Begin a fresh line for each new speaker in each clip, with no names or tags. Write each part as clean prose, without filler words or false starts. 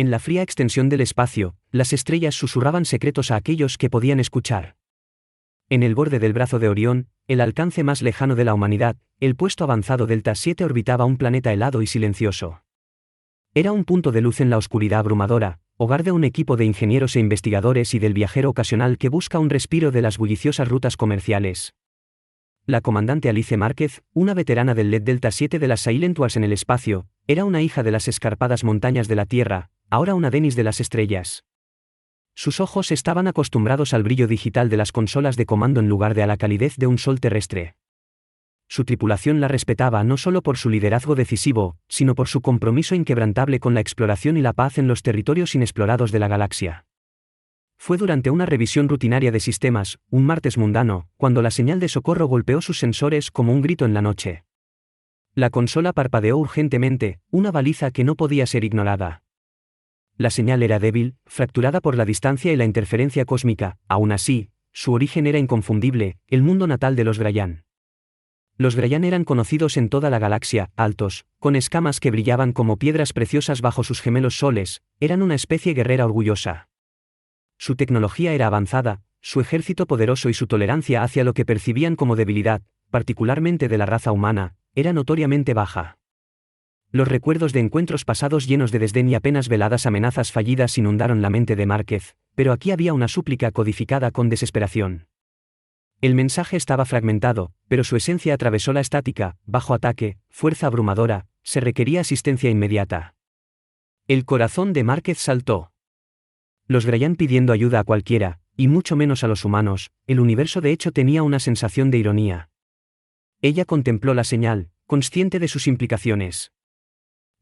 En la fría extensión del espacio, las estrellas susurraban secretos a aquellos que podían escuchar. En el borde del brazo de Orión, el alcance más lejano de la humanidad, el puesto avanzado Delta 7 orbitaba un planeta helado y silencioso. Era un punto de luz en la oscuridad abrumadora, hogar de un equipo de ingenieros e investigadores y del viajero ocasional que busca un respiro de las bulliciosas rutas comerciales. La comandante Alice Márquez, una veterana del LED Delta 7 de las Silent Wars en el espacio, era una hija de las escarpadas montañas de la Tierra, ahora una Dennis de las estrellas. Sus ojos estaban acostumbrados al brillo digital de las consolas de comando en lugar de a la calidez de un sol terrestre. Su tripulación la respetaba no solo por su liderazgo decisivo, sino por su compromiso inquebrantable con la exploración y la paz en los territorios inexplorados de la galaxia. Fue durante una revisión rutinaria de sistemas, un martes mundano, cuando la señal de socorro golpeó sus sensores como un grito en la noche. La consola parpadeó urgentemente, una baliza que no podía ser ignorada. La señal era débil, fracturada por la distancia y la interferencia cósmica, aún así, su origen era inconfundible, el mundo natal de los Grayán. Los Grayán eran conocidos en toda la galaxia, altos, con escamas que brillaban como piedras preciosas bajo sus gemelos soles, eran una especie guerrera orgullosa. Su tecnología era avanzada, su ejército poderoso y su tolerancia hacia lo que percibían como debilidad, particularmente de la raza humana, era notoriamente baja. Los recuerdos de encuentros pasados llenos de desdén y apenas veladas amenazas fallidas inundaron la mente de Márquez, pero aquí había una súplica codificada con desesperación. El mensaje estaba fragmentado, pero su esencia atravesó la estática, bajo ataque, fuerza abrumadora, se requería asistencia inmediata. El corazón de Márquez saltó. Los Grayán pidiendo ayuda a cualquiera, y mucho menos a los humanos, el universo de hecho tenía una sensación de ironía. Ella contempló la señal, consciente de sus implicaciones.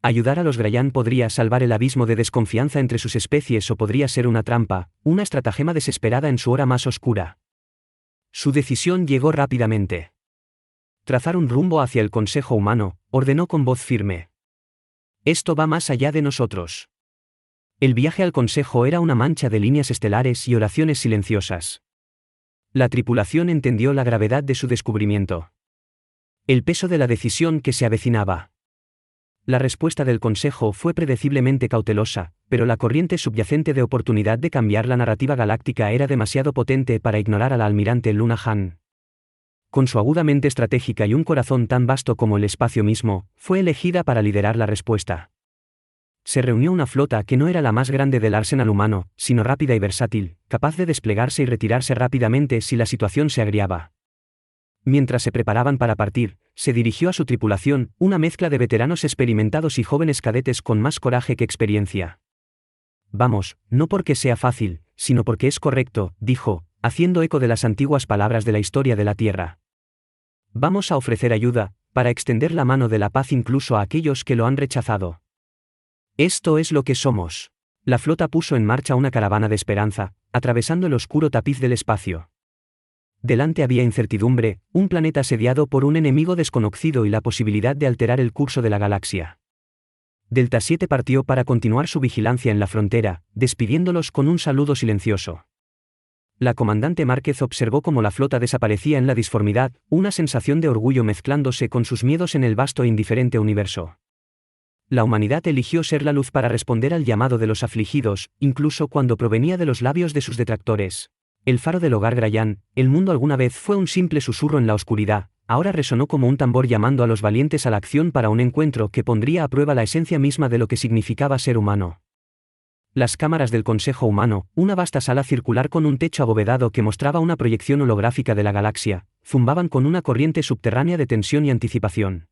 Ayudar a los Grayán podría salvar el abismo de desconfianza entre sus especies o podría ser una trampa, una estratagema desesperada en su hora más oscura. Su decisión llegó rápidamente. Trazar un rumbo hacia el Consejo Humano, ordenó con voz firme. Esto va más allá de nosotros. El viaje al Consejo era una mancha de líneas estelares y oraciones silenciosas. La tripulación entendió la gravedad de su descubrimiento. El peso de la decisión que se avecinaba. La respuesta del Consejo fue predeciblemente cautelosa, pero la corriente subyacente de oportunidad de cambiar la narrativa galáctica era demasiado potente para ignorar a la almirante Luna Han. Con su aguda mente estratégica y un corazón tan vasto como el espacio mismo, fue elegida para liderar la respuesta. Se reunió una flota que no era la más grande del arsenal humano, sino rápida y versátil, capaz de desplegarse y retirarse rápidamente si la situación se agriaba. Mientras se preparaban para partir, se dirigió a su tripulación, una mezcla de veteranos experimentados y jóvenes cadetes con más coraje que experiencia. Vamos, no porque sea fácil, sino porque es correcto, dijo, haciendo eco de las antiguas palabras de la historia de la Tierra. Vamos a ofrecer ayuda, para extender la mano de la paz incluso a aquellos que lo han rechazado. Esto es lo que somos. La flota puso en marcha una caravana de esperanza, atravesando el oscuro tapiz del espacio. Delante había incertidumbre, un planeta asediado por un enemigo desconocido y la posibilidad de alterar el curso de la galaxia. Delta 7 partió para continuar su vigilancia en la frontera, despidiéndolos con un saludo silencioso. La comandante Márquez observó cómo la flota desaparecía en la disformidad, una sensación de orgullo mezclándose con sus miedos en el vasto e indiferente universo. La humanidad eligió ser la luz para responder al llamado de los afligidos, incluso cuando provenía de los labios de sus detractores. El faro del hogar Grayán, el mundo alguna vez fue un simple susurro en la oscuridad, ahora resonó como un tambor llamando a los valientes a la acción para un encuentro que pondría a prueba la esencia misma de lo que significaba ser humano. Las cámaras del Consejo Humano, una vasta sala circular con un techo abovedado que mostraba una proyección holográfica de la galaxia, zumbaban con una corriente subterránea de tensión y anticipación.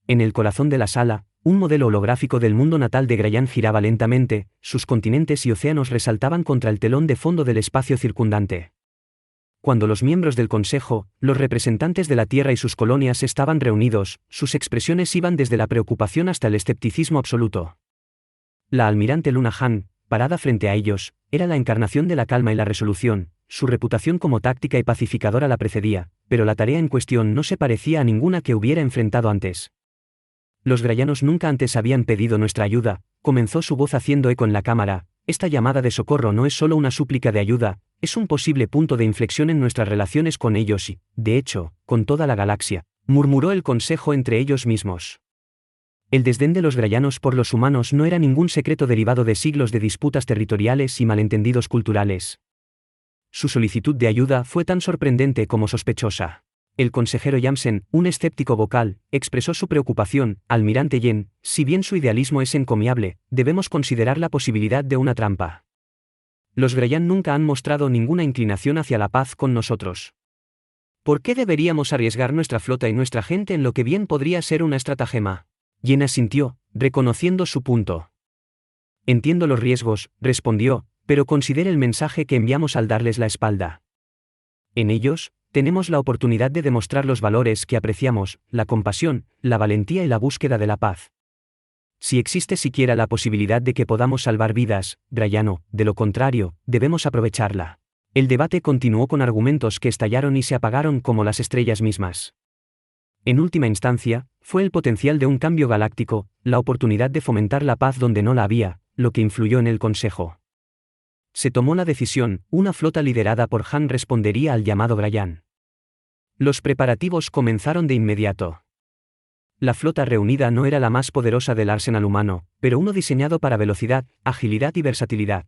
En el corazón de la sala, un modelo holográfico del mundo natal de Grayán giraba lentamente, sus continentes y océanos resaltaban contra el telón de fondo del espacio circundante. Cuando los miembros del Consejo, los representantes de la Tierra y sus colonias estaban reunidos, sus expresiones iban desde la preocupación hasta el escepticismo absoluto. La almirante Luna Han, parada frente a ellos, era la encarnación de la calma y la resolución, su reputación como táctica y pacificadora la precedía, pero la tarea en cuestión no se parecía a ninguna que hubiera enfrentado antes. Los grayanos nunca antes habían pedido nuestra ayuda, comenzó su voz haciendo eco en la cámara, esta llamada de socorro no es solo una súplica de ayuda, es un posible punto de inflexión en nuestras relaciones con ellos y, de hecho, con toda la galaxia, murmuró el Consejo entre ellos mismos. El desdén de los grayanos por los humanos no era ningún secreto derivado de siglos de disputas territoriales y malentendidos culturales. Su solicitud de ayuda fue tan sorprendente como sospechosa. El consejero Yamsen, un escéptico vocal, expresó su preocupación: Almirante Yen, si bien su idealismo es encomiable, debemos considerar la posibilidad de una trampa. Los Grayan nunca han mostrado ninguna inclinación hacia la paz con nosotros. ¿Por qué deberíamos arriesgar nuestra flota y nuestra gente en lo que bien podría ser una estratagema? Yen asintió, reconociendo su punto. Entiendo los riesgos, respondió, pero considere el mensaje que enviamos al darles la espalda. En ellos, tenemos la oportunidad de demostrar los valores que apreciamos: la compasión, la valentía y la búsqueda de la paz. Si existe siquiera la posibilidad de que podamos salvar vidas, Grayano, de lo contrario, debemos aprovecharla. El debate continuó con argumentos que estallaron y se apagaron como las estrellas mismas. En última instancia, fue el potencial de un cambio galáctico, la oportunidad de fomentar la paz donde no la había, lo que influyó en el Consejo. Se tomó la decisión: una flota liderada por Han respondería al llamado Grayan. Los preparativos comenzaron de inmediato. La flota reunida no era la más poderosa del arsenal humano, pero uno diseñado para velocidad, agilidad y versatilidad.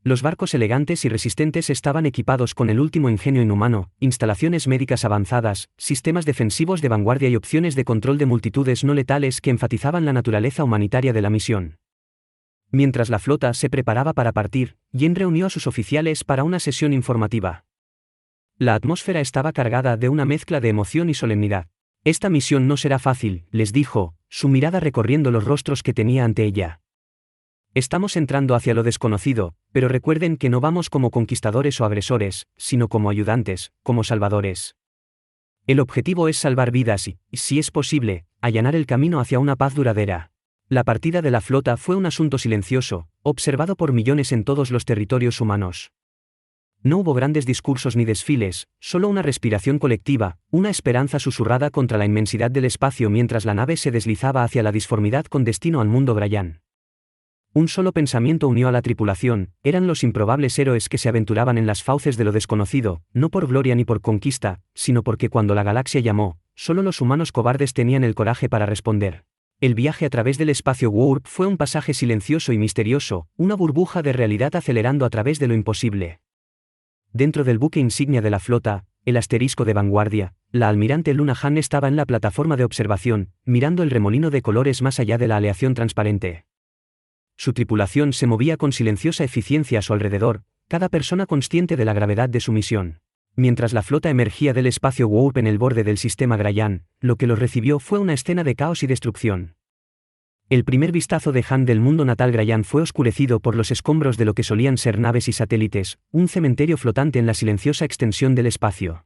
Los barcos elegantes y resistentes estaban equipados con el último ingenio inhumano, instalaciones médicas avanzadas, sistemas defensivos de vanguardia y opciones de control de multitudes no letales que enfatizaban la naturaleza humanitaria de la misión. Mientras la flota se preparaba para partir, Yen reunió a sus oficiales para una sesión informativa. La atmósfera estaba cargada de una mezcla de emoción y solemnidad. Esta misión no será fácil, les dijo, su mirada recorriendo los rostros que tenía ante ella. Estamos entrando hacia lo desconocido, pero recuerden que no vamos como conquistadores o agresores, sino como ayudantes, como salvadores. El objetivo es salvar vidas y, si es posible, allanar el camino hacia una paz duradera. La partida de la flota fue un asunto silencioso, observado por millones en todos los territorios humanos. No hubo grandes discursos ni desfiles, solo una respiración colectiva, una esperanza susurrada contra la inmensidad del espacio mientras la nave se deslizaba hacia la disformidad con destino al mundo Grayan. Un solo pensamiento unió a la tripulación: eran los improbables héroes que se aventuraban en las fauces de lo desconocido, no por gloria ni por conquista, sino porque cuando la galaxia llamó, solo los humanos cobardes tenían el coraje para responder. El viaje a través del espacio warp fue un pasaje silencioso y misterioso, una burbuja de realidad acelerando a través de lo imposible. Dentro del buque insignia de la flota, el asterisco de vanguardia, la almirante Luna Han estaba en la plataforma de observación, mirando el remolino de colores más allá de la aleación transparente. Su tripulación se movía con silenciosa eficiencia a su alrededor, cada persona consciente de la gravedad de su misión. Mientras la flota emergía del espacio warp en el borde del sistema Grayan, lo que los recibió fue una escena de caos y destrucción. El primer vistazo de Han del mundo natal Grayan fue oscurecido por los escombros de lo que solían ser naves y satélites, un cementerio flotante en la silenciosa extensión del espacio.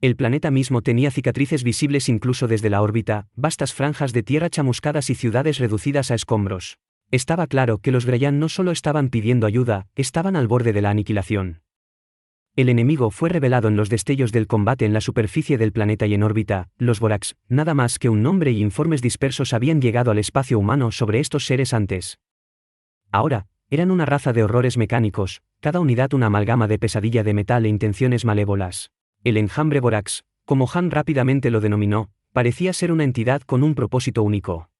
El planeta mismo tenía cicatrices visibles incluso desde la órbita, vastas franjas de tierra chamuscadas y ciudades reducidas a escombros. Estaba claro que los Grayan no solo estaban pidiendo ayuda, estaban al borde de la aniquilación. El enemigo fue revelado en los destellos del combate en la superficie del planeta y en órbita: los Vorax, nada más que un nombre, y informes dispersos habían llegado al espacio humano sobre estos seres antes. Ahora, eran una raza de horrores mecánicos, cada unidad una amalgama de pesadilla de metal e intenciones malévolas. El enjambre Vorax, como Han rápidamente lo denominó, parecía ser una entidad con un propósito único.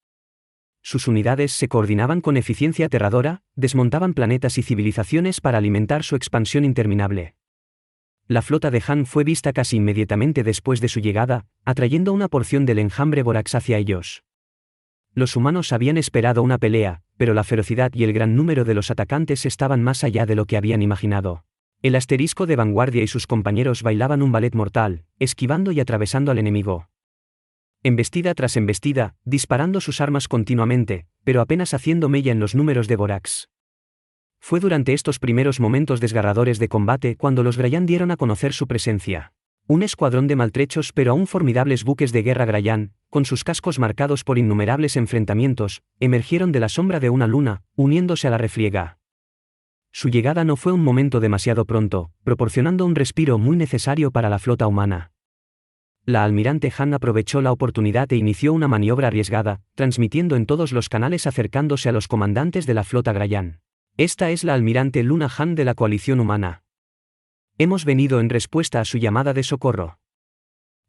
Sus unidades se coordinaban con eficiencia aterradora, desmontaban planetas y civilizaciones para alimentar su expansión interminable. La flota de Han fue vista casi inmediatamente después de su llegada, atrayendo una porción del enjambre Vorax hacia ellos. Los humanos habían esperado una pelea, pero la ferocidad y el gran número de los atacantes estaban más allá de lo que habían imaginado. El asterisco de vanguardia y sus compañeros bailaban un ballet mortal, esquivando y atravesando al enemigo. Embestida tras embestida, disparando sus armas continuamente, pero apenas haciendo mella en los números de Vorax. Fue durante estos primeros momentos desgarradores de combate cuando los Grayan dieron a conocer su presencia. Un escuadrón de maltrechos pero aún formidables buques de guerra Grayan, con sus cascos marcados por innumerables enfrentamientos, emergieron de la sombra de una luna, uniéndose a la refriega. Su llegada no fue un momento demasiado pronto, proporcionando un respiro muy necesario para la flota humana. La almirante Han aprovechó la oportunidad e inició una maniobra arriesgada, transmitiendo en todos los canales acercándose a los comandantes de la flota Grayan. Esta es la almirante Luna Han de la coalición humana. Hemos venido en respuesta a su llamada de socorro.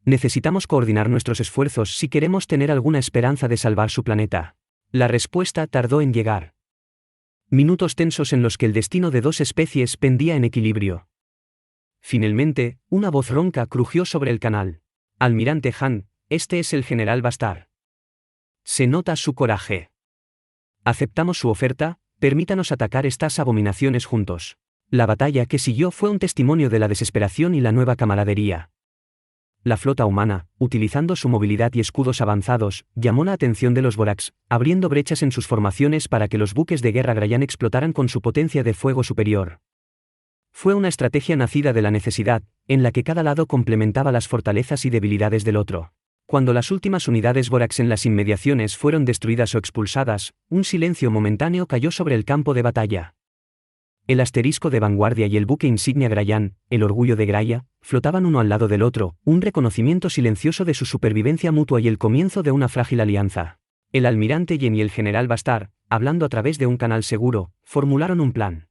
Necesitamos coordinar nuestros esfuerzos si queremos tener alguna esperanza de salvar su planeta. La respuesta tardó en llegar. Minutos tensos en los que el destino de dos especies pendía en equilibrio. Finalmente, una voz ronca crujió sobre el canal. Almirante Han, este es el general Bastard. Se nota su coraje. Aceptamos su oferta, permítanos atacar estas abominaciones juntos. La batalla que siguió fue un testimonio de la desesperación y la nueva camaradería. La flota humana, utilizando su movilidad y escudos avanzados, llamó la atención de los Vorax, abriendo brechas en sus formaciones para que los buques de guerra Grayán explotaran con su potencia de fuego superior. Fue una estrategia nacida de la necesidad, en la que cada lado complementaba las fortalezas y debilidades del otro. Cuando las últimas unidades Vorax en las inmediaciones fueron destruidas o expulsadas, un silencio momentáneo cayó sobre el campo de batalla. El asterisco de vanguardia y el buque insignia Grayán, el orgullo de Graia, flotaban uno al lado del otro, un reconocimiento silencioso de su supervivencia mutua y el comienzo de una frágil alianza. El almirante Yen y el general Bastard, hablando a través de un canal seguro, formularon un plan.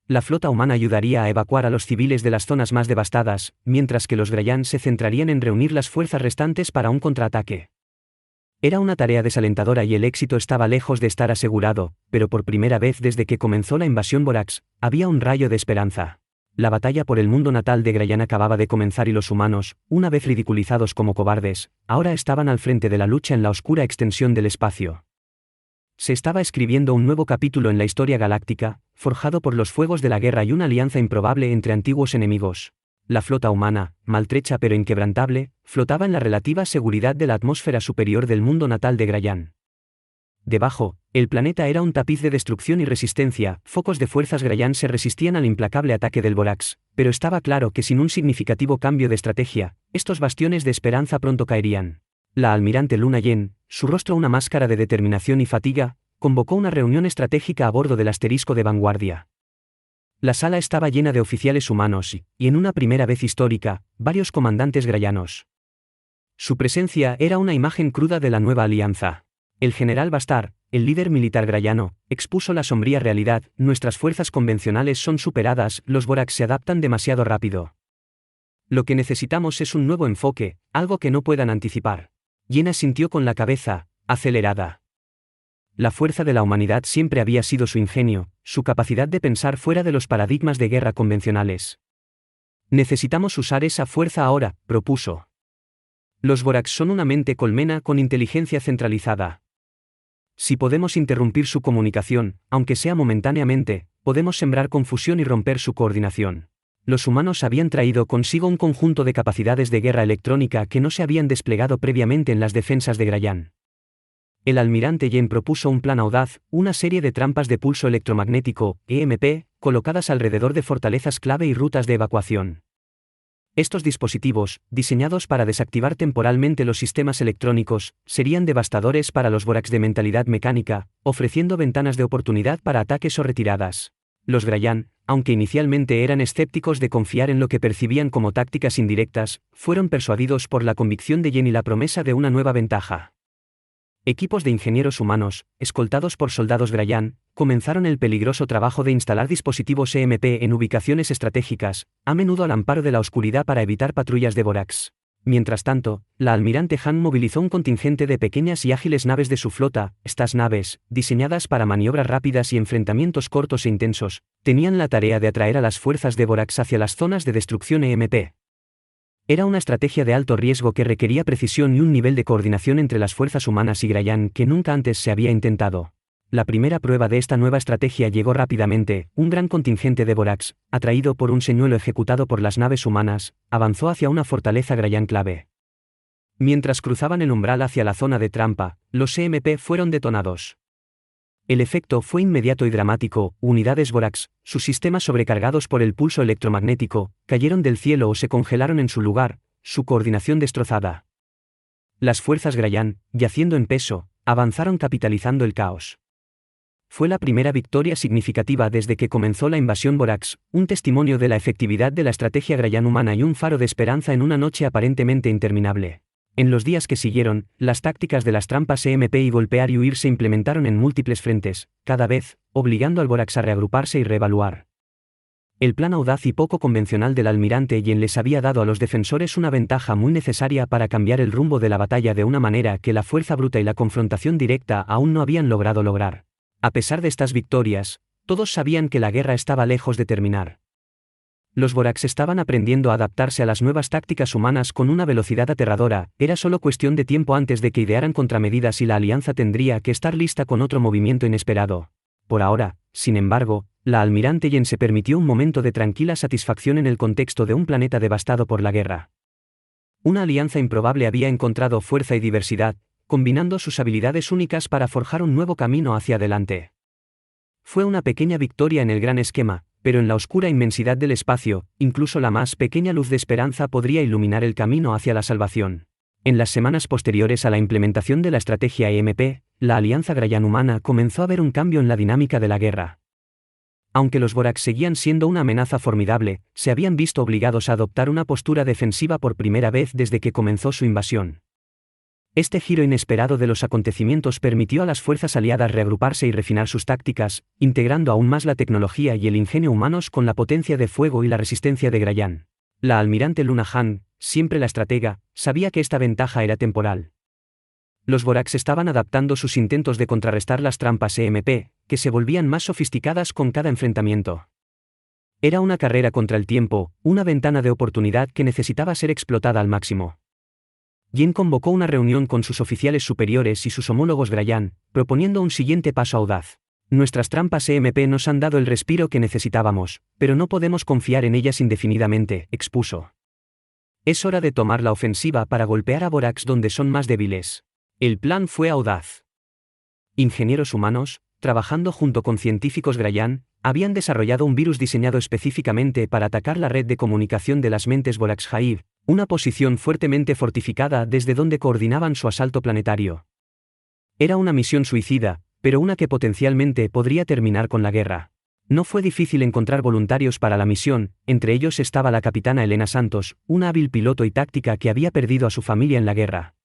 La flota humana ayudaría a evacuar a los civiles de las zonas más devastadas, mientras que los Grayán se centrarían en reunir las fuerzas restantes para un contraataque. Era una tarea desalentadora y el éxito estaba lejos de estar asegurado, pero por primera vez desde que comenzó la invasión Vorax, había un rayo de esperanza. La batalla por el mundo natal de Grayán acababa de comenzar y los humanos, una vez ridiculizados como cobardes, ahora estaban al frente de la lucha en la oscura extensión del espacio. Se estaba escribiendo un nuevo capítulo en la historia galáctica, forjado por los fuegos de la guerra y una alianza improbable entre antiguos enemigos. La flota humana, maltrecha pero inquebrantable, flotaba en la relativa seguridad de la atmósfera superior del mundo natal de Grayán. Debajo, el planeta era un tapiz de destrucción y resistencia, focos de fuerzas Grayán se resistían al implacable ataque del Vorax, pero estaba claro que sin un significativo cambio de estrategia, estos bastiones de esperanza pronto caerían. La almirante Luna Yen, su rostro una máscara de determinación y fatiga, convocó una reunión estratégica a bordo del asterisco de vanguardia. La sala estaba llena de oficiales humanos y, en una primera vez histórica, varios comandantes grayanos. Su presencia era una imagen cruda de la nueva alianza. El general Bastard, el líder militar grayano, expuso la sombría realidad: nuestras fuerzas convencionales son superadas, los Vorax se adaptan demasiado rápido. Lo que necesitamos es un nuevo enfoque, algo que no puedan anticipar. Yen asintió con la cabeza, acelerada. La fuerza de la humanidad siempre había sido su ingenio, su capacidad de pensar fuera de los paradigmas de guerra convencionales. Necesitamos usar esa fuerza ahora, propuso. Los Vorax son una mente colmena con inteligencia centralizada. Si podemos interrumpir su comunicación, aunque sea momentáneamente, podemos sembrar confusión y romper su coordinación. Los humanos habían traído consigo un conjunto de capacidades de guerra electrónica que no se habían desplegado previamente en las defensas de Grayán. El almirante Yen propuso un plan audaz, una serie de trampas de pulso electromagnético, EMP, colocadas alrededor de fortalezas clave y rutas de evacuación. Estos dispositivos, diseñados para desactivar temporalmente los sistemas electrónicos, serían devastadores para los Vorax de mentalidad mecánica, ofreciendo ventanas de oportunidad para ataques o retiradas. Los Grayán, aunque inicialmente eran escépticos de confiar en lo que percibían como tácticas indirectas, fueron persuadidos por la convicción de Yen y la promesa de una nueva ventaja. Equipos de ingenieros humanos, escoltados por soldados Grayán, comenzaron el peligroso trabajo de instalar dispositivos EMP en ubicaciones estratégicas, a menudo al amparo de la oscuridad para evitar patrullas de Vorax. Mientras tanto, la almirante Han movilizó un contingente de pequeñas y ágiles naves de su flota. Estas naves, diseñadas para maniobras rápidas y enfrentamientos cortos e intensos, tenían la tarea de atraer a las fuerzas de Vorax hacia las zonas de destrucción EMP. Era una estrategia de alto riesgo que requería precisión y un nivel de coordinación entre las fuerzas humanas y Grayán que nunca antes se había intentado. La primera prueba de esta nueva estrategia llegó rápidamente. Un gran contingente de Vorax, atraído por un señuelo ejecutado por las naves humanas, avanzó hacia una fortaleza Grayán clave. Mientras cruzaban el umbral hacia la zona de trampa, los EMP fueron detonados. El efecto fue inmediato y dramático. Unidades Vorax, sus sistemas sobrecargados por el pulso electromagnético, cayeron del cielo o se congelaron en su lugar, su coordinación destrozada. Las fuerzas Grayán, yaciendo en peso, avanzaron capitalizando el caos. Fue la primera victoria significativa desde que comenzó la invasión Vorax, un testimonio de la efectividad de la estrategia Grayán humana y un faro de esperanza en una noche aparentemente interminable. En los días que siguieron, las tácticas de las trampas EMP y golpear y huir se implementaron en múltiples frentes, cada vez, obligando al Vorax a reagruparse y reevaluar. El plan audaz y poco convencional del almirante Yen les había dado a los defensores una ventaja muy necesaria para cambiar el rumbo de la batalla de una manera que la fuerza bruta y la confrontación directa aún no habían logrado lograr. A pesar de estas victorias, todos sabían que la guerra estaba lejos de terminar. Los Voraks estaban aprendiendo a adaptarse a las nuevas tácticas humanas con una velocidad aterradora, era solo cuestión de tiempo antes de que idearan contramedidas y la alianza tendría que estar lista con otro movimiento inesperado. Por ahora, sin embargo, la almirante Yen se permitió un momento de tranquila satisfacción en el contexto de un planeta devastado por la guerra. Una alianza improbable había encontrado fuerza y diversidad, combinando sus habilidades únicas para forjar un nuevo camino hacia adelante. Fue una pequeña victoria en el gran esquema, pero en la oscura inmensidad del espacio, incluso la más pequeña luz de esperanza podría iluminar el camino hacia la salvación. En las semanas posteriores a la implementación de la estrategia EMP, la Alianza Grayán-Humana comenzó a ver un cambio en la dinámica de la guerra. Aunque los Voraks seguían siendo una amenaza formidable, se habían visto obligados a adoptar una postura defensiva por primera vez desde que comenzó su invasión. Este giro inesperado de los acontecimientos permitió a las fuerzas aliadas reagruparse y refinar sus tácticas, integrando aún más la tecnología y el ingenio humanos con la potencia de fuego y la resistencia de Grayán. La almirante Luna Han, siempre la estratega, sabía que esta ventaja era temporal. Los Voraks estaban adaptando sus intentos de contrarrestar las trampas EMP, que se volvían más sofisticadas con cada enfrentamiento. Era una carrera contra el tiempo, una ventana de oportunidad que necesitaba ser explotada al máximo. Yen convocó una reunión con sus oficiales superiores y sus homólogos Grayán, proponiendo un siguiente paso audaz. Nuestras trampas EMP nos han dado el respiro que necesitábamos, pero no podemos confiar en ellas indefinidamente, expuso. Es hora de tomar la ofensiva para golpear a Voraks donde son más débiles. El plan fue audaz. Ingenieros humanos, trabajando junto con científicos Grayán, habían desarrollado un virus diseñado específicamente para atacar la red de comunicación de las mentes Voraks Hive, una posición fuertemente fortificada desde donde coordinaban su asalto planetario. Era una misión suicida, pero una que potencialmente podría terminar con la guerra. No fue difícil encontrar voluntarios para la misión, entre ellos estaba la capitana Elena Santos, una hábil piloto y táctica que había perdido a su familia en la guerra.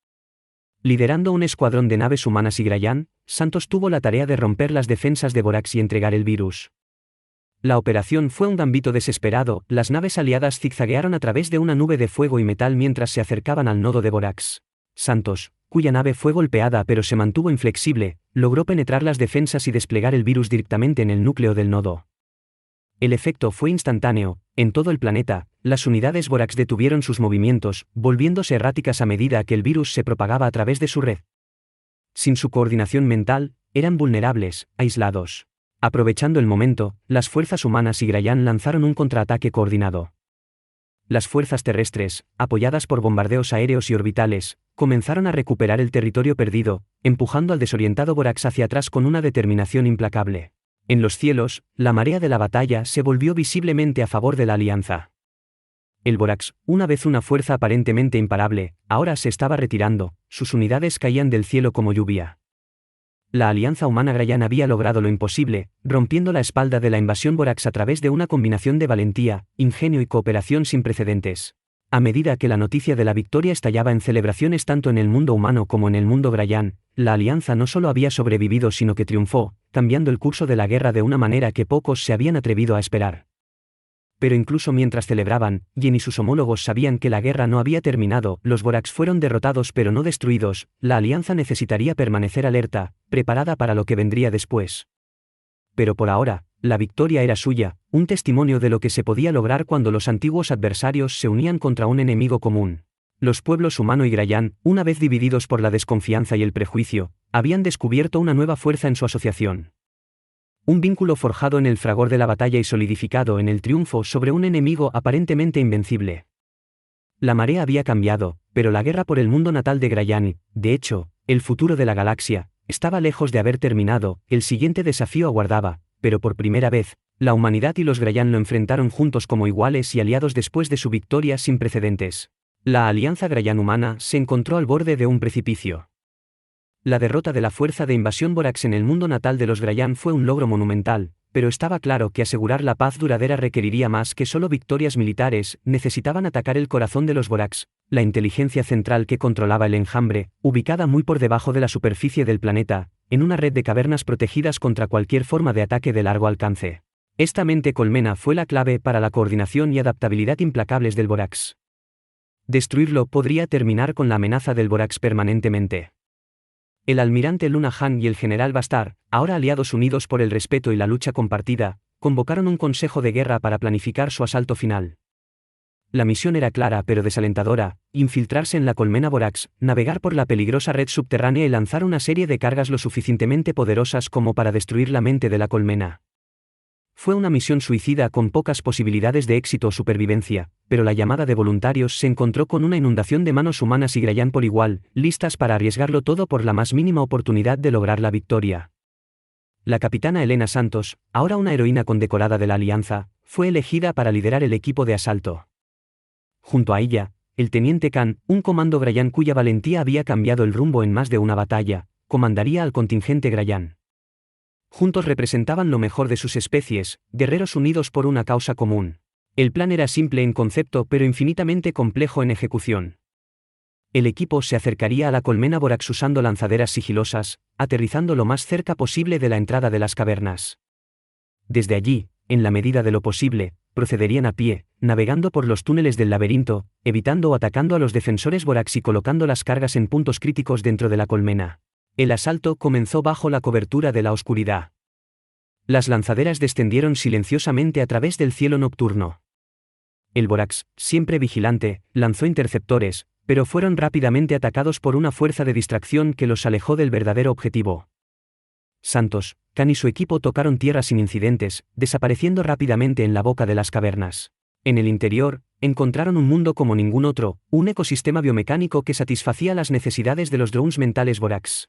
Liderando un escuadrón de naves humanas y Grayán, Santos tuvo la tarea de romper las defensas de Voraks y entregar el virus. La operación fue un gambito desesperado, las naves aliadas zigzaguearon a través de una nube de fuego y metal mientras se acercaban al nodo de Voraks. Santos, cuya nave fue golpeada pero se mantuvo inflexible, logró penetrar las defensas y desplegar el virus directamente en el núcleo del nodo. El efecto fue instantáneo, en todo el planeta, las unidades Voraks detuvieron sus movimientos, volviéndose erráticas a medida que el virus se propagaba a través de su red. Sin su coordinación mental, eran vulnerables, aislados. Aprovechando el momento, las fuerzas humanas y Grayán lanzaron un contraataque coordinado. Las fuerzas terrestres, apoyadas por bombardeos aéreos y orbitales, comenzaron a recuperar el territorio perdido, empujando al desorientado Voraks hacia atrás con una determinación implacable. En los cielos, la marea de la batalla se volvió visiblemente a favor de la alianza. El Voraks, una vez una fuerza aparentemente imparable, ahora se estaba retirando, sus unidades caían del cielo como lluvia. La alianza humana Grayán había logrado lo imposible, rompiendo la espalda de la invasión Voraks a través de una combinación de valentía, ingenio y cooperación sin precedentes. A medida que la noticia de la victoria estallaba en celebraciones tanto en el mundo humano como en el mundo Grayán, la alianza no solo había sobrevivido sino que triunfó, cambiando el curso de la guerra de una manera que pocos se habían atrevido a esperar. Pero incluso mientras celebraban, Yen y sus homólogos sabían que la guerra no había terminado, los Voraks fueron derrotados pero no destruidos, la alianza necesitaría permanecer alerta, preparada para lo que vendría después. Pero por ahora, la victoria era suya, un testimonio de lo que se podía lograr cuando los antiguos adversarios se unían contra un enemigo común. Los pueblos humano y Grayán, una vez divididos por la desconfianza y el prejuicio, habían descubierto una nueva fuerza en su asociación. Un vínculo forjado en el fragor de la batalla y solidificado en el triunfo sobre un enemigo aparentemente invencible. La marea había cambiado, pero la guerra por el mundo natal de Grayán, de hecho, el futuro de la galaxia, estaba lejos de haber terminado, el siguiente desafío aguardaba, pero por primera vez, la humanidad y los Grayán lo enfrentaron juntos como iguales y aliados después de su victoria sin precedentes. La alianza Grayán-humana se encontró al borde de un precipicio. La derrota de la fuerza de invasión Voraks en el mundo natal de los Grayán fue un logro monumental, pero estaba claro que asegurar la paz duradera requeriría más que solo victorias militares, necesitaban atacar el corazón de los Voraks, la inteligencia central que controlaba el enjambre, ubicada muy por debajo de la superficie del planeta, en una red de cavernas protegidas contra cualquier forma de ataque de largo alcance. Esta mente colmena fue la clave para la coordinación y adaptabilidad implacables del Borax. Destruirlo podría terminar con la amenaza del Borax permanentemente. El almirante Luna Han y el general Bastard, ahora aliados unidos por el respeto y la lucha compartida, convocaron un consejo de guerra para planificar su asalto final. La misión era clara pero desalentadora: infiltrarse en la colmena Borax, navegar por la peligrosa red subterránea y lanzar una serie de cargas lo suficientemente poderosas como para destruir la mente de la colmena. Fue una misión suicida con pocas posibilidades de éxito o supervivencia, pero la llamada de voluntarios se encontró con una inundación de manos humanas y Grayan por igual, listas para arriesgarlo todo por la más mínima oportunidad de lograr la victoria. La capitana Elena Santos, ahora una heroína condecorada de la Alianza, fue elegida para liderar el equipo de asalto. Junto a ella, el teniente Khan, un comando Grayan cuya valentía había cambiado el rumbo en más de una batalla, comandaría al contingente Grayan. Juntos representaban lo mejor de sus especies, guerreros unidos por una causa común. El plan era simple en concepto pero infinitamente complejo en ejecución. El equipo se acercaría a la colmena Borax usando lanzaderas sigilosas, aterrizando lo más cerca posible de la entrada de las cavernas. Desde allí, en la medida de lo posible, procederían a pie, navegando por los túneles del laberinto, evitando o atacando a los defensores Borax y colocando las cargas en puntos críticos dentro de la colmena. El asalto comenzó bajo la cobertura de la oscuridad. Las lanzaderas descendieron silenciosamente a través del cielo nocturno. El Borax, siempre vigilante, lanzó interceptores, pero fueron rápidamente atacados por una fuerza de distracción que los alejó del verdadero objetivo. Santos, Khan y su equipo tocaron tierra sin incidentes, desapareciendo rápidamente en la boca de las cavernas. En el interior, encontraron un mundo como ningún otro, un ecosistema biomecánico que satisfacía las necesidades de los drones mentales Borax.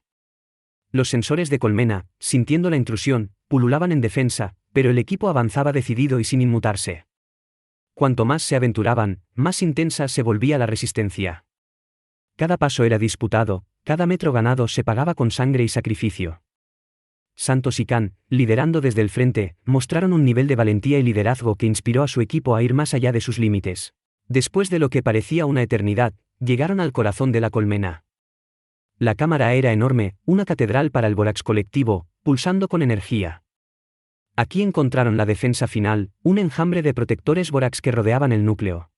Los sensores de colmena, sintiendo la intrusión, pululaban en defensa, pero el equipo avanzaba decidido y sin inmutarse. Cuanto más se aventuraban, más intensa se volvía la resistencia. Cada paso era disputado, cada metro ganado se pagaba con sangre y sacrificio. Santos y Khan, liderando desde el frente, mostraron un nivel de valentía y liderazgo que inspiró a su equipo a ir más allá de sus límites. Después de lo que parecía una eternidad, llegaron al corazón de la colmena. La cámara era enorme, una catedral para el Borax colectivo, pulsando con energía. Aquí encontraron la defensa final, un enjambre de protectores Borax que rodeaban el núcleo.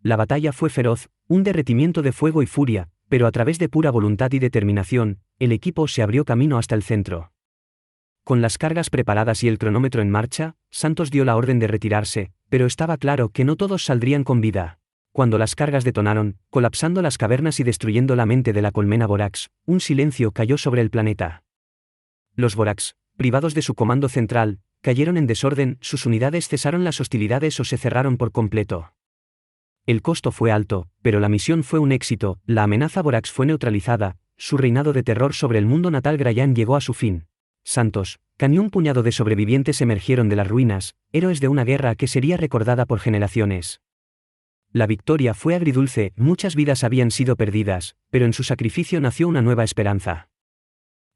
La batalla fue feroz, un derretimiento de fuego y furia, pero a través de pura voluntad y determinación, el equipo se abrió camino hasta el centro. Con las cargas preparadas y el cronómetro en marcha, Santos dio la orden de retirarse, pero estaba claro que no todos saldrían con vida. Cuando las cargas detonaron, colapsando las cavernas y destruyendo la mente de la colmena Borax, un silencio cayó sobre el planeta. Los Borax, privados de su comando central, cayeron en desorden, sus unidades cesaron las hostilidades o se cerraron por completo. El costo fue alto, pero la misión fue un éxito, la amenaza Borax fue neutralizada, su reinado de terror sobre el mundo natal Grayan llegó a su fin. Santos, Khan y un puñado de sobrevivientes emergieron de las ruinas, héroes de una guerra que sería recordada por generaciones. La victoria fue agridulce, muchas vidas habían sido perdidas, pero en su sacrificio nació una nueva esperanza.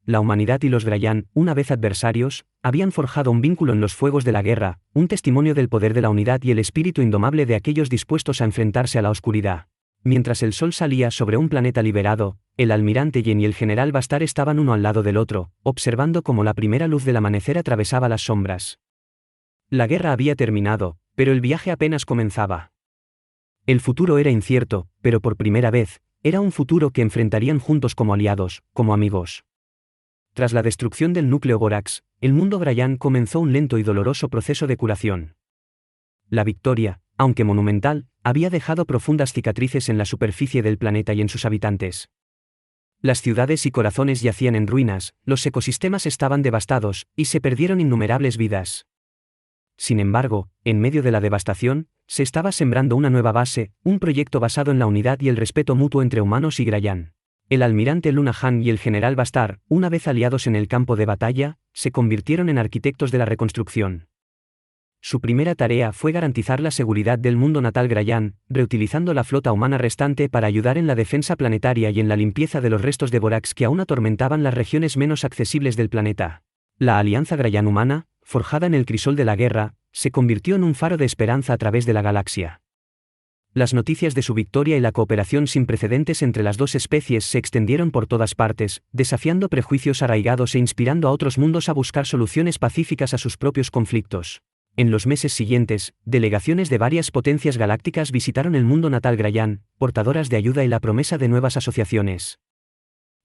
La humanidad y los Grayan, una vez adversarios, habían forjado un vínculo en los fuegos de la guerra, un testimonio del poder de la unidad y el espíritu indomable de aquellos dispuestos a enfrentarse a la oscuridad. Mientras el sol salía sobre un planeta liberado, el almirante Yen y el general Bastard estaban uno al lado del otro, observando cómo la primera luz del amanecer atravesaba las sombras. La guerra había terminado, pero el viaje apenas comenzaba. El futuro era incierto, pero por primera vez, era un futuro que enfrentarían juntos como aliados, como amigos. Tras la destrucción del núcleo Borax, el mundo Grayan comenzó un lento y doloroso proceso de curación. La victoria, aunque monumental, había dejado profundas cicatrices en la superficie del planeta y en sus habitantes. Las ciudades y corazones yacían en ruinas, los ecosistemas estaban devastados, y se perdieron innumerables vidas. Sin embargo, en medio de la devastación, se estaba sembrando una nueva base, un proyecto basado en la unidad y el respeto mutuo entre humanos y Grayan. El almirante Luna Han y el general Bastard, una vez aliados en el campo de batalla, se convirtieron en arquitectos de la reconstrucción. Su primera tarea fue garantizar la seguridad del mundo natal Grayan, reutilizando la flota humana restante para ayudar en la defensa planetaria y en la limpieza de los restos de Borax que aún atormentaban las regiones menos accesibles del planeta. La alianza Grayan humana, forjada en el crisol de la guerra, se convirtió en un faro de esperanza a través de la galaxia. Las noticias de su victoria y la cooperación sin precedentes entre las dos especies se extendieron por todas partes, desafiando prejuicios arraigados e inspirando a otros mundos a buscar soluciones pacíficas a sus propios conflictos. En los meses siguientes, delegaciones de varias potencias galácticas visitaron el mundo natal Grayán, portadoras de ayuda y la promesa de nuevas asociaciones.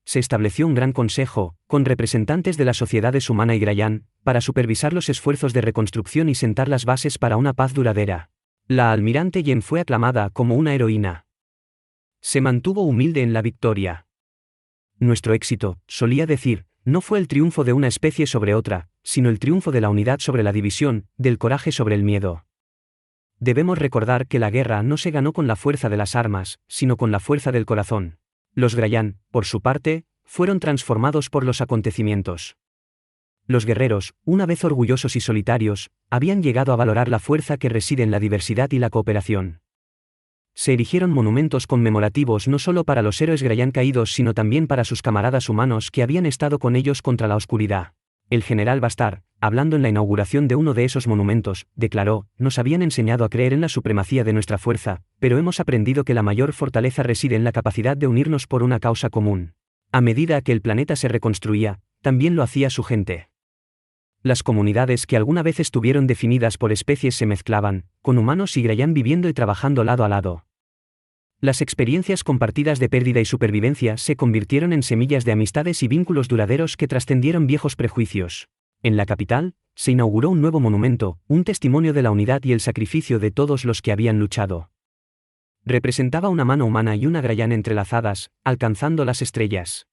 Se estableció un gran consejo, con representantes de las sociedades humana y Grayán, para supervisar los esfuerzos de reconstrucción y sentar las bases para una paz duradera. La almirante Yen fue aclamada como una heroína. Se mantuvo humilde en la victoria. Nuestro éxito, solía decir, no fue el triunfo de una especie sobre otra, sino el triunfo de la unidad sobre la división, del coraje sobre el miedo. Debemos recordar que la guerra no se ganó con la fuerza de las armas, sino con la fuerza del corazón. Los Grayán, por su parte, fueron transformados por los acontecimientos. Los guerreros, una vez orgullosos y solitarios, habían llegado a valorar la fuerza que reside en la diversidad y la cooperación. Se erigieron monumentos conmemorativos no solo para los héroes Grayán caídos sino también para sus camaradas humanos que habían estado con ellos contra la oscuridad. El general Bastard, hablando en la inauguración de uno de esos monumentos, declaró: «Nos habían enseñado a creer en la supremacía de nuestra fuerza, pero hemos aprendido que la mayor fortaleza reside en la capacidad de unirnos por una causa común». A medida que el planeta se reconstruía, también lo hacía su gente. Las comunidades que alguna vez estuvieron definidas por especies se mezclaban, con humanos y Grayán viviendo y trabajando lado a lado. Las experiencias compartidas de pérdida y supervivencia se convirtieron en semillas de amistades y vínculos duraderos que trascendieron viejos prejuicios. En la capital, se inauguró un nuevo monumento, un testimonio de la unidad y el sacrificio de todos los que habían luchado. Representaba una mano humana y una Grayán entrelazadas, alcanzando las estrellas.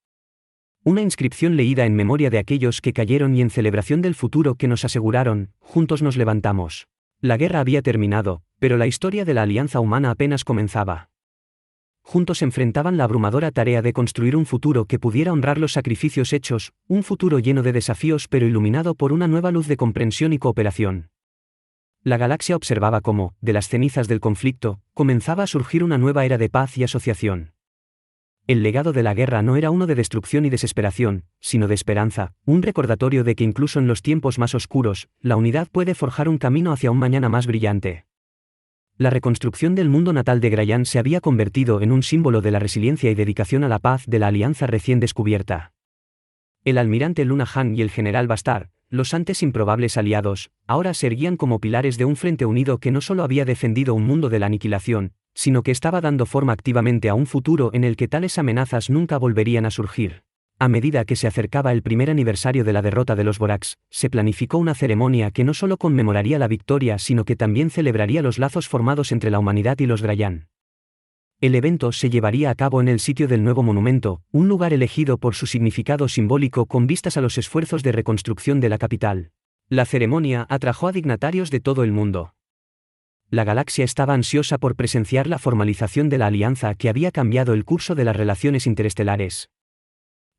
Una inscripción leída en memoria de aquellos que cayeron y en celebración del futuro que nos aseguraron: juntos nos levantamos. La guerra había terminado, pero la historia de la alianza humana apenas comenzaba. Juntos enfrentaban la abrumadora tarea de construir un futuro que pudiera honrar los sacrificios hechos, un futuro lleno de desafíos pero iluminado por una nueva luz de comprensión y cooperación. La galaxia observaba cómo, de las cenizas del conflicto, comenzaba a surgir una nueva era de paz y asociación. El legado de la guerra no era uno de destrucción y desesperación, sino de esperanza, un recordatorio de que incluso en los tiempos más oscuros, la unidad puede forjar un camino hacia un mañana más brillante. La reconstrucción del mundo natal de Grayán se había convertido en un símbolo de la resiliencia y dedicación a la paz de la alianza recién descubierta. El almirante Luna Han y el general Bastard, los antes improbables aliados, ahora se erguían como pilares de un frente unido que no solo había defendido un mundo de la aniquilación, sino que estaba dando forma activamente a un futuro en el que tales amenazas nunca volverían a surgir. A medida que se acercaba el primer aniversario de la derrota de los Borax, se planificó una ceremonia que no solo conmemoraría la victoria sino que también celebraría los lazos formados entre la humanidad y los Grayán. El evento se llevaría a cabo en el sitio del nuevo monumento, un lugar elegido por su significado simbólico con vistas a los esfuerzos de reconstrucción de la capital. La ceremonia atrajo a dignatarios de todo el mundo. La galaxia estaba ansiosa por presenciar la formalización de la alianza que había cambiado el curso de las relaciones interestelares.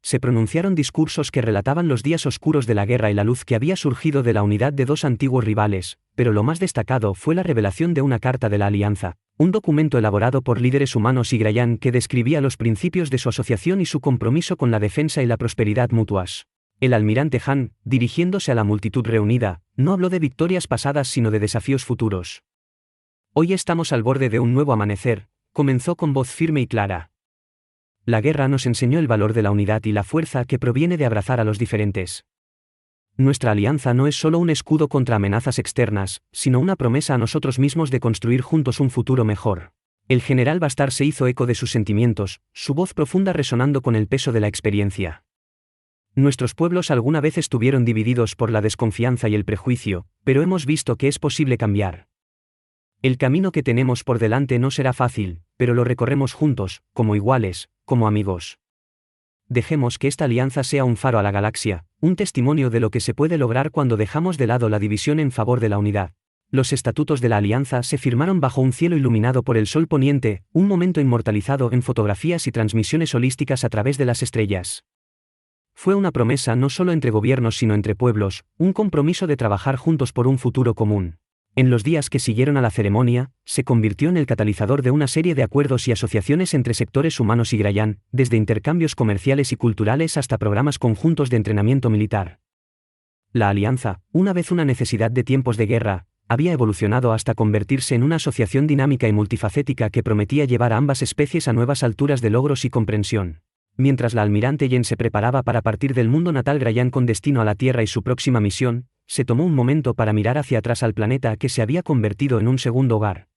Se pronunciaron discursos que relataban los días oscuros de la guerra y la luz que había surgido de la unidad de dos antiguos rivales, pero lo más destacado fue la revelación de una carta de la alianza, un documento elaborado por líderes humanos y Grayán que describía los principios de su asociación y su compromiso con la defensa y la prosperidad mutuas. El almirante Han, dirigiéndose a la multitud reunida, no habló de victorias pasadas sino de desafíos futuros. «Hoy estamos al borde de un nuevo amanecer», comenzó con voz firme y clara. La guerra nos enseñó el valor de la unidad y la fuerza que proviene de abrazar a los diferentes. Nuestra alianza no es solo un escudo contra amenazas externas, sino una promesa a nosotros mismos de construir juntos un futuro mejor. El general Bastard se hizo eco de sus sentimientos, su voz profunda resonando con el peso de la experiencia. Nuestros pueblos alguna vez estuvieron divididos por la desconfianza y el prejuicio, pero hemos visto que es posible cambiar. El camino que tenemos por delante no será fácil, pero lo recorremos juntos, como iguales, como amigos. Dejemos que esta alianza sea un faro a la galaxia, un testimonio de lo que se puede lograr cuando dejamos de lado la división en favor de la unidad. Los estatutos de la alianza se firmaron bajo un cielo iluminado por el sol poniente, un momento inmortalizado en fotografías y transmisiones holísticas a través de las estrellas. Fue una promesa no solo entre gobiernos sino entre pueblos, un compromiso de trabajar juntos por un futuro común. En los días que siguieron a la ceremonia, se convirtió en el catalizador de una serie de acuerdos y asociaciones entre sectores humanos y Grayán, desde intercambios comerciales y culturales hasta programas conjuntos de entrenamiento militar. La alianza, una vez una necesidad de tiempos de guerra, había evolucionado hasta convertirse en una asociación dinámica y multifacética que prometía llevar a ambas especies a nuevas alturas de logros y comprensión. Mientras la almirante Yen se preparaba para partir del mundo natal Grayan con destino a la Tierra y su próxima misión, se tomó un momento para mirar hacia atrás al planeta que se había convertido en un segundo hogar.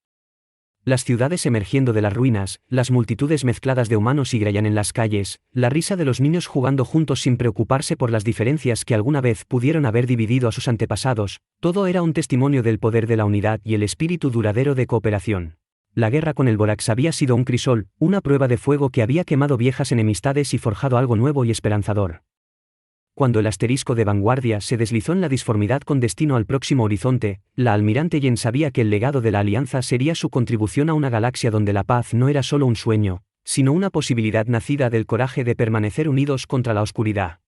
Las ciudades emergiendo de las ruinas, las multitudes mezcladas de humanos y Grayan en las calles, la risa de los niños jugando juntos sin preocuparse por las diferencias que alguna vez pudieron haber dividido a sus antepasados, todo era un testimonio del poder de la unidad y el espíritu duradero de cooperación. La guerra con el Borax había sido un crisol, una prueba de fuego que había quemado viejas enemistades y forjado algo nuevo y esperanzador. Cuando el asterisco de vanguardia se deslizó en la disformidad con destino al próximo horizonte, la almirante Yen sabía que el legado de la alianza sería su contribución a una galaxia donde la paz no era solo un sueño, sino una posibilidad nacida del coraje de permanecer unidos contra la oscuridad.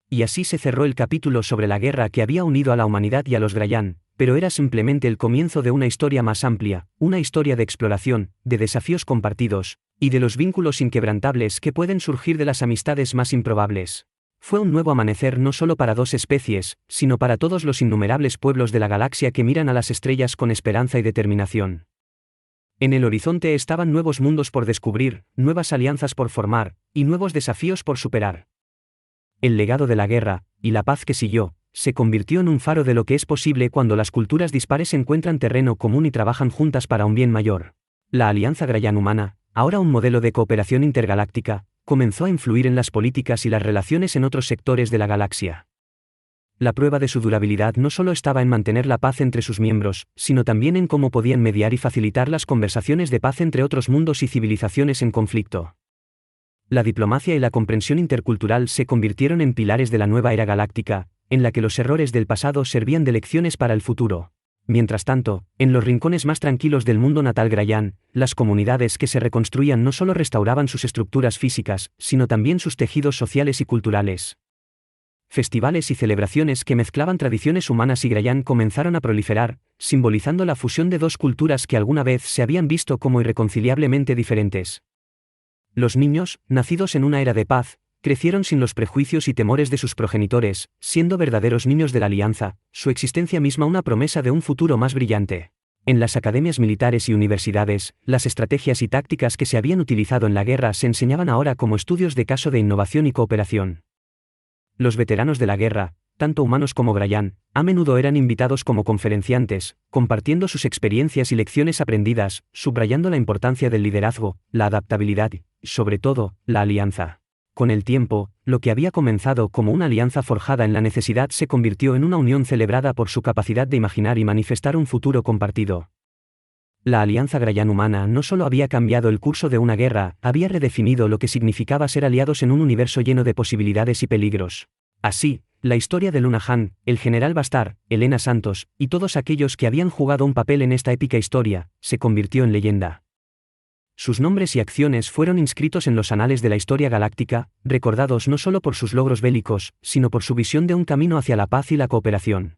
Y así se cerró el capítulo sobre la guerra que había unido a la humanidad y a los Grayan, pero era simplemente el comienzo de una historia más amplia, una historia de exploración, de desafíos compartidos, y de los vínculos inquebrantables que pueden surgir de las amistades más improbables. Fue un nuevo amanecer no solo para dos especies, sino para todos los innumerables pueblos de la galaxia que miran a las estrellas con esperanza y determinación. En el horizonte estaban nuevos mundos por descubrir, nuevas alianzas por formar, y nuevos desafíos por superar. El legado de la guerra, y la paz que siguió, se convirtió en un faro de lo que es posible cuando las culturas dispares encuentran terreno común y trabajan juntas para un bien mayor. La Alianza Grayan Humana, ahora un modelo de cooperación intergaláctica, comenzó a influir en las políticas y las relaciones en otros sectores de la galaxia. La prueba de su durabilidad no solo estaba en mantener la paz entre sus miembros, sino también en cómo podían mediar y facilitar las conversaciones de paz entre otros mundos y civilizaciones en conflicto. La diplomacia y la comprensión intercultural se convirtieron en pilares de la nueva era galáctica, en la que los errores del pasado servían de lecciones para el futuro. Mientras tanto, en los rincones más tranquilos del mundo natal Grayan, las comunidades que se reconstruían no solo restauraban sus estructuras físicas, sino también sus tejidos sociales y culturales. Festivales y celebraciones que mezclaban tradiciones humanas y Grayan comenzaron a proliferar, simbolizando la fusión de dos culturas que alguna vez se habían visto como irreconciliablemente diferentes. Los niños, nacidos en una era de paz, crecieron sin los prejuicios y temores de sus progenitores, siendo verdaderos niños de la alianza, su existencia misma una promesa de un futuro más brillante. En las academias militares y universidades, las estrategias y tácticas que se habían utilizado en la guerra se enseñaban ahora como estudios de caso de innovación y cooperación. Los veteranos de la guerra, tanto humanos como Grayan, a menudo eran invitados como conferenciantes, compartiendo sus experiencias y lecciones aprendidas, subrayando la importancia del liderazgo, la adaptabilidad y, sobre todo, la alianza. Con el tiempo, lo que había comenzado como una alianza forjada en la necesidad se convirtió en una unión celebrada por su capacidad de imaginar y manifestar un futuro compartido. La Alianza Grayan Humana no solo había cambiado el curso de una guerra, había redefinido lo que significaba ser aliados en un universo lleno de posibilidades y peligros. Así, la historia de Luna Han, el General Bastar, Elena Santos, y todos aquellos que habían jugado un papel en esta épica historia, se convirtió en leyenda. Sus nombres y acciones fueron inscritos en los anales de la historia galáctica, recordados no solo por sus logros bélicos, sino por su visión de un camino hacia la paz y la cooperación.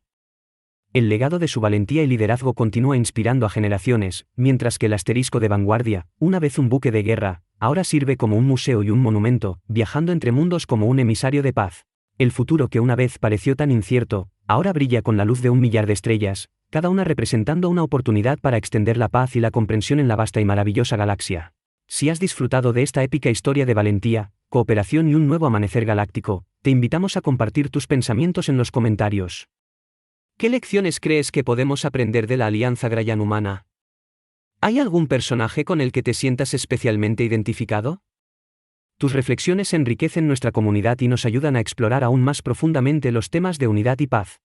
El legado de su valentía y liderazgo continúa inspirando a generaciones, mientras que el asterisco de vanguardia, una vez un buque de guerra, ahora sirve como un museo y un monumento, viajando entre mundos como un emisario de paz. El futuro que una vez pareció tan incierto, ahora brilla con la luz de 1.000.000 de estrellas, cada una representando una oportunidad para extender la paz y la comprensión en la vasta y maravillosa galaxia. Si has disfrutado de esta épica historia de valentía, cooperación y un nuevo amanecer galáctico, te invitamos a compartir tus pensamientos en los comentarios. ¿Qué lecciones crees que podemos aprender de la Alianza Grayan Humana? ¿Hay algún personaje con el que te sientas especialmente identificado? Tus reflexiones enriquecen nuestra comunidad y nos ayudan a explorar aún más profundamente los temas de unidad y paz.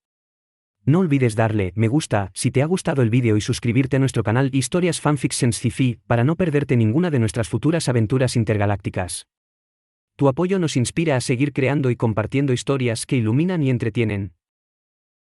No olvides darle me gusta si te ha gustado el vídeo y suscribirte a nuestro canal Historias Fanfictions Sci-Fi para no perderte ninguna de nuestras futuras aventuras intergalácticas. Tu apoyo nos inspira a seguir creando y compartiendo historias que iluminan y entretienen.